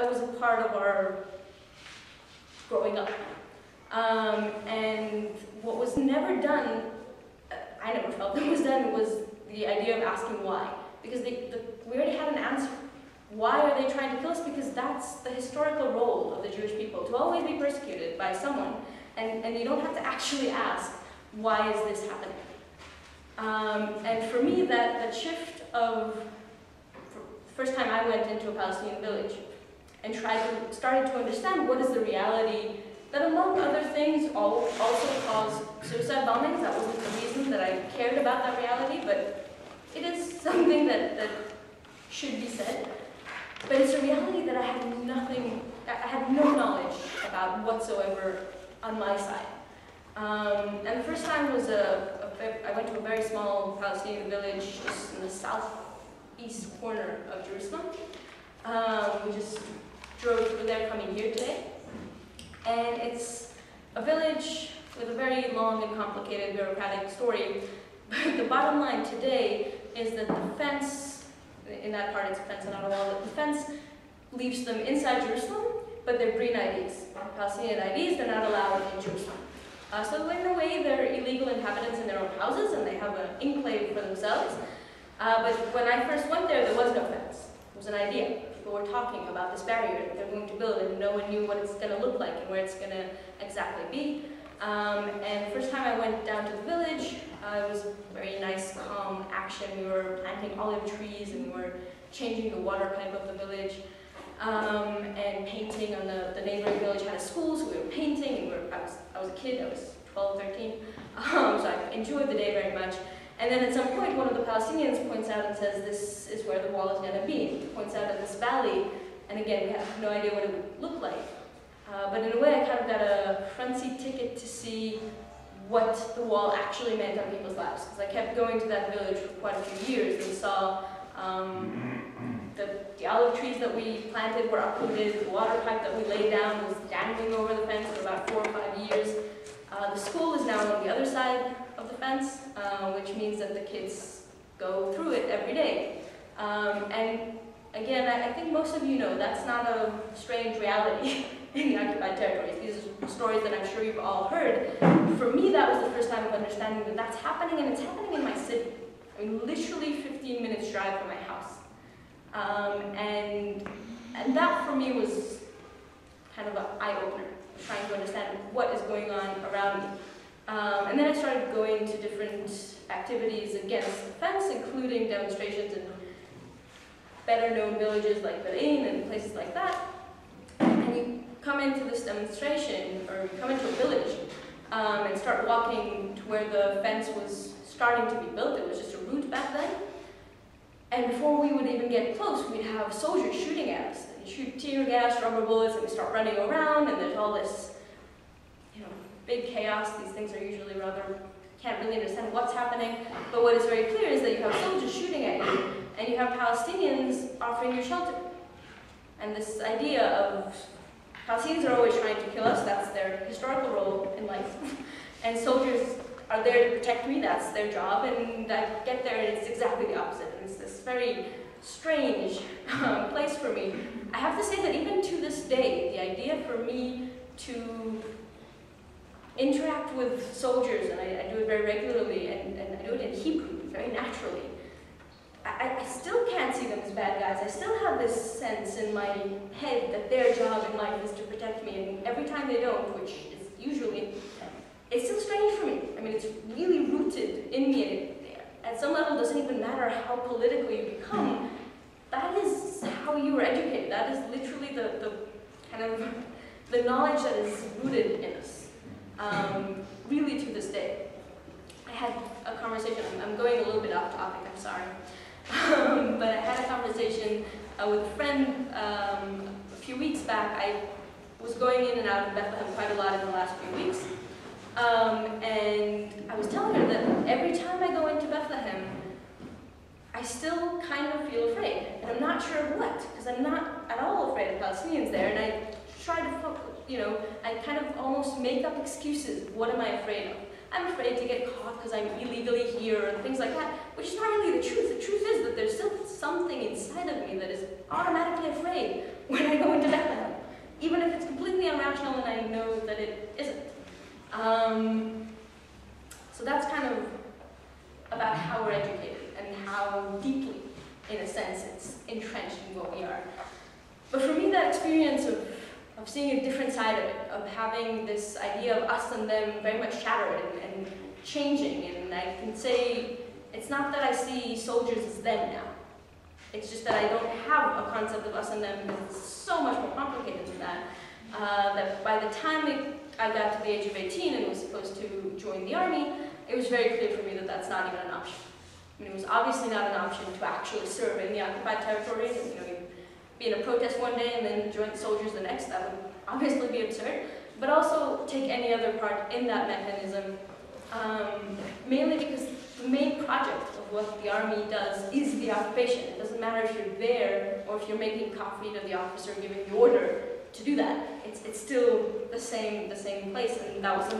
was a part of our growing up. And what was never done, I never felt that was done, was the idea of asking why. Because we already had an answer. Why are they trying to kill us? Because that's the historical role of the Jewish people, to always be persecuted by someone. And you don't have to actually ask, why is this happening? And for me, that shift of, the first time I went into a Palestinian village and started to understand what is the reality that, among other things, also caused suicide bombings. That wasn't the reason that I cared about that reality, but it is something that should be said. But it's a reality that I had no knowledge about whatsoever on my side. And the first time was I went to a very small Palestinian village just in the southeast corner of Jerusalem. We just drove through there coming here today. And it's a village with a very long and complicated bureaucratic story. But the bottom line today is that the fence, in that part it's a fence and not a wall, the fence leaves them inside Jerusalem, but they're green IDs. Palestinian IDs, they're not allowed in Jerusalem. So in a way, they're illegal inhabitants in their own houses, and they have an enclave for themselves. But when I first went there was no fence. It was an idea. People were talking about this barrier that they're going to build, and no one knew what it's going to look like and where it's going to exactly be. And the first time I went down to the village, it was very nice, calm action. We were planting olive trees, and we were changing the water pipe of the village, and painting on the neighboring village had a school, so we were painting. And I was a kid, I was 12, 13, so I enjoyed the day very much. And then at some point, one of the Palestinians points out and says, this is where the wall is going to be. He points out at this valley, and again, we have no idea what it would look like. But in a way, I kind of got a front seat ticket to see what the wall actually meant on people's lives. Because I kept going to that village for quite a few years and saw the olive trees that we planted were uprooted, the water pipe that we laid down was dangling over the fence for about 4 or 5 years. The school is now on the other side of the fence, which means that the kids go through it every day. And again, I think most of you know that's not a strange reality in the occupied territories. These are stories that I'm sure you've all heard. For me, that was the first time of understanding that that's happening, and it's happening in my city. I mean, literally 15 minutes drive from my house. And that for me was kind of an eye-opener, trying to understand what is going on around me. And then I started going to different activities against the fence, including demonstrations in better-known villages like Berein and places like that. And you come into this demonstration, or you come into a village, and start walking to where the fence was starting to be built. It was just a route back then. And before we would even get close, we'd have soldiers shooting at us. They shoot tear gas, rubber bullets, and we start running around, and there's all this, big chaos. These things are usually can't really understand what's happening. But what is very clear is that you have soldiers shooting at you, and you have Palestinians offering you shelter. And this idea of Palestinians are always trying to kill us, that's their historical role in life. And soldiers are there to protect me, that's their job, and I get there and it's exactly the opposite. And it's this very strange place for me. I have to say that even to this day, the idea for me to interact with soldiers, and I do it very regularly, and I do it in Hebrew, very naturally, I still can't see them as bad guys. I still have this sense in my head that their job in life is to protect me, and every time they don't, which is usually, it's still strange for me. I mean, it's really rooted in me, and it, at some level, doesn't even matter how political you become. That is how you were educated. That is literally the kind of the knowledge that is rooted in us, really to this day. I had a conversation, I'm going a little bit off topic, I'm sorry. But I had a conversation with a friend a few weeks back. I was going in and out of Bethlehem quite a lot in the last few weeks. And I was telling her that every time I go into Bethlehem, I still kind of feel afraid. And I'm not sure of what, because I'm not at all afraid of Palestinians there. And I try to, I kind of almost make up excuses. What am I afraid of? I'm afraid to get caught because I'm illegally here, and things like that, which is not really the truth. The truth is that there's still something inside of me that is automatically afraid when I go into Bethlehem. experience of seeing a different side of it, of having this idea of us and them very much shattered and changing. And I can say, it's not that I see soldiers as them now. It's just that I don't have a concept of us and them, because it's so much more complicated than that. That by the time I got to the age of 18 and was supposed to join the army, it was very clear for me that that's not even an option. I mean, it was obviously not an option to actually serve in the occupied territories. You know, you'd be in a protest one day and then join the soldiers the next. That would obviously be absurd. But also take any other part in that mechanism, mainly because the main project of what the army does is the occupation. It doesn't matter if you're there or if you're making coffee to the officer giving the order to do that. It's still the same place, and that was something